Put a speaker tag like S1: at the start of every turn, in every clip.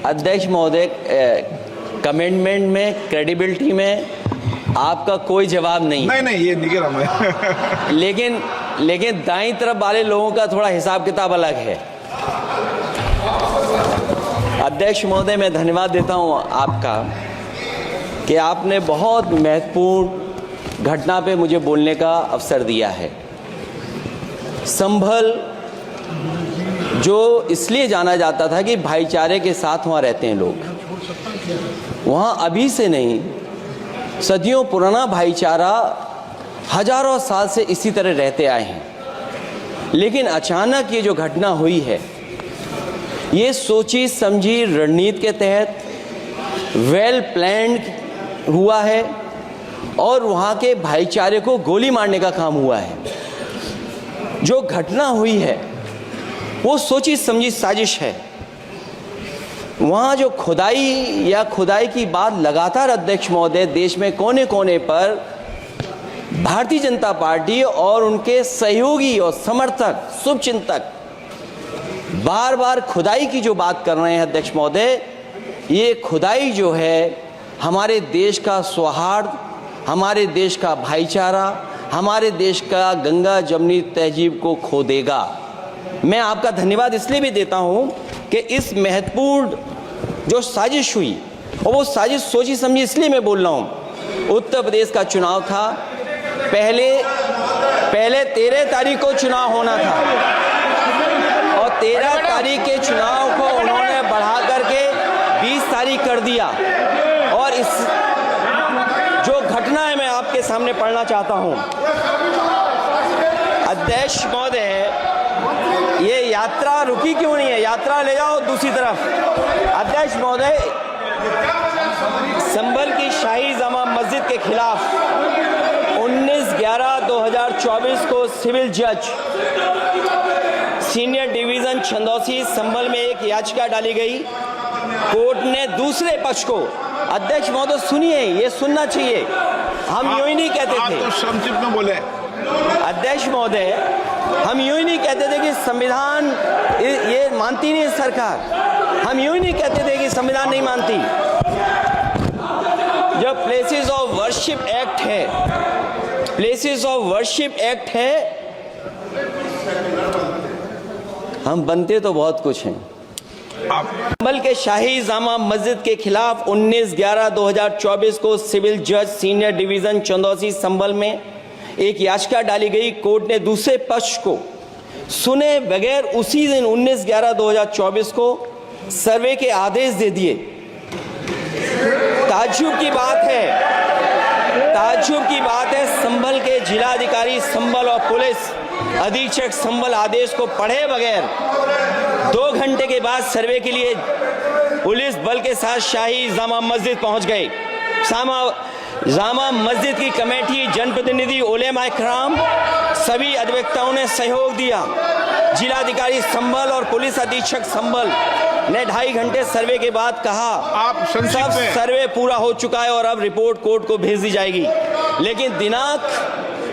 S1: अध्यक्ष महोदय, कमेंटमेंट में, क्रेडिबिलिटी में आपका कोई जवाब नहीं।
S2: नहीं, ये नहीं कह रहा मैं।
S1: लेकिन दाईं तरफ वाले लोगों का थोड़ा हिसाब किताब अलग है। अध्यक्ष महोदय, मैं धन्यवाद देता हूं आपका कि आपने बहुत महत्वपूर्ण घटना पे मुझे बोलने का अवसर दिया है। संभल जो इसलिए जाना जाता था कि भाईचारे के साथ वहाँ रहते हैं लोग, वहाँ अभी से नहीं, सदियों पुराना भाईचारा हजारों साल से इसी तरह रहते आए हैं। लेकिन अचानक ये जो घटना हुई है, ये सोची समझी रणनीति के तहत वेल प्लान्ड हुआ है और वहाँ के भाईचारे को गोली मारने का काम हुआ है। जो घटना हुई है वो सोची समझी साजिश है। वहाँ जो खुदाई की बात लगातार अध्यक्ष महोदय देश में कोने कोने पर भारतीय जनता पार्टी और उनके सहयोगी और समर्थक, शुभचिंतक बार बार खुदाई की जो बात कर रहे हैं अध्यक्ष महोदय, ये खुदाई जो है हमारे देश का सौहार्द, हमारे देश का भाईचारा, हमारे देश का गंगा जमनी तहजीब को खो देगा। मैं आपका धन्यवाद इसलिए भी देता हूं कि इस महत्वपूर्ण जो साजिश हुई, और वो साजिश सोची समझी इसलिए मैं बोल रहा हूं। उत्तर प्रदेश का चुनाव था, पहले 13 तारीख को चुनाव होना था और 13 तारीख के चुनाव को उन्होंने बढ़ा करके 20 तारीख कर दिया। और इस जो घटना है मैं आपके सामने पढ़ना चाहता हूं। अध्यक्ष महोदय, ये यात्रा रुकी क्यों नहीं है? यात्रा ले जाओ दूसरी तरफ। अध्यक्ष महोदय, संभल की शाही जामा मस्जिद के खिलाफ 19/11/2024 को सिविल जज सीनियर डिवीजन छंदौसी संभल में एक याचिका डाली गई। कोर्ट ने दूसरे पक्ष को, अध्यक्ष महोदय सुनिए, ये सुनना चाहिए, हम यूं ही नहीं कहते थे।
S2: आप तो संक्षिप्त में बोले।
S1: अध्यक्ष महोदय, हम यूं ही नहीं कहते थे कि संविधान ये मानती नहीं सरकार। हम यूं ही नहीं कहते थे कि संविधान नहीं मानती। जब प्लेसेस ऑफ वर्शिप एक्ट है, प्लेसेस ऑफ वर्शिप एक्ट है, हम बनते तो बहुत कुछ हैं। संभल के शाही जामा मस्जिद के खिलाफ 19/11/2024 को सिविल जज सीनियर डिवीजन चंदौसी संभल में एक याचिका डाली गई। कोर्ट ने दूसरे पक्ष को सुने बगैर उसी दिन 19/11/2024 को सर्वे के आदेश दे दिए। ताज्जुब की बात है, संभल के जिलाधिकारी संभल और पुलिस अधीक्षक संभल आदेश को पढ़े बगैर 2 घंटे के बाद सर्वे के लिए पुलिस बल के साथ शाही जामा मस्जिद पहुंच गए। जामा मस्जिद की कमेटी, जनप्रतिनिधि, उलेमा इकराम, सभी अधिवक्ताओं ने सहयोग दिया। जिलाधिकारी संभल और पुलिस अधीक्षक संभल ने 2.5 घंटे सर्वे के बाद कहा,
S2: आप
S1: सब सर्वे पूरा हो चुका है और अब रिपोर्ट कोर्ट को भेज दी जाएगी। लेकिन दिनांक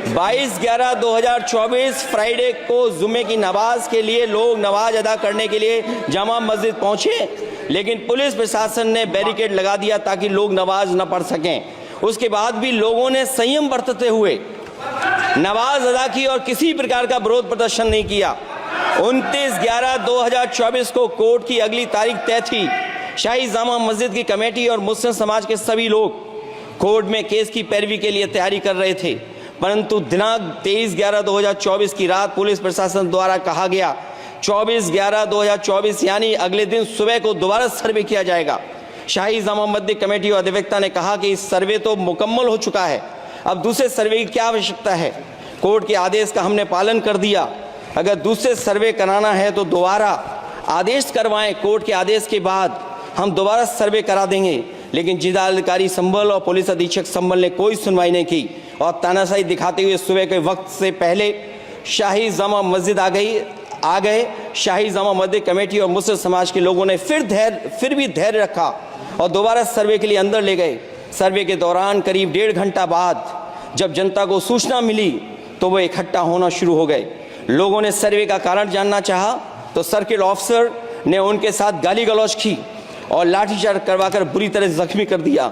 S1: 22/11/2024 फ्राइडे को जुम्मे की नमाज के लिए लोग नमाज अदा करने के लिए जामा मस्जिद पहुंचे, लेकिन पुलिस प्रशासन ने बैरिकेड लगा दिया ताकि लोग नमाज न पढ़ सकें। उसके बाद भी लोगों ने संयम बरतते हुए नमाज अदा की और किसी प्रकार का विरोध प्रदर्शन नहीं किया। 29/11/2024 को कोर्ट की अगली तारीख तय थी। शाही जामा मस्जिद की कमेटी और मुस्लिम समाज के सभी लोग कोर्ट में केस की पैरवी के लिए तैयारी कर रहे थे, परंतु दिनांक 23/11/2024 की रात पुलिस प्रशासन द्वारा कहा गया 24/11/2024 यानी अगले दिन सुबह को दोबारा सर्वे किया जाएगा। शाही जामा मस्जिद कमेटी और अधिवक्ता ने कहा कि इस सर्वे तो मुकम्मल हो चुका है, अब दूसरे सर्वे की क्या आवश्यकता है? कोर्ट के आदेश का हमने पालन कर दिया। अगर दूसरे सर्वे कराना है तो दोबारा आदेश करवाएं, कोर्ट के आदेश के बाद हम दोबारा सर्वे करा देंगे। लेकिन जिलाधिकारी संभल और पुलिस अधीक्षक संभल ने कोई सुनवाई नहीं की और तानाशाही दिखाते हुए सुबह के वक्त से पहले शाही जामा मस्जिद आ गए। शाही जामा मस्जिद कमेटी और मुस्लिम समाज के लोगों ने फिर भी धैर्य रखा और दोबारा सर्वे के लिए अंदर ले गए। सर्वे के दौरान करीब 1.5 घंटा बाद जब जनता को सूचना मिली तो वो इकट्ठा होना शुरू हो गए। लोगों ने सर्वे का कारण जानना चाहा तो सर्किल ऑफिसर ने उनके साथ गाली गलौज की। और लाठीचार्ज करवाकर बुरी तरह जख्मी कर दिया।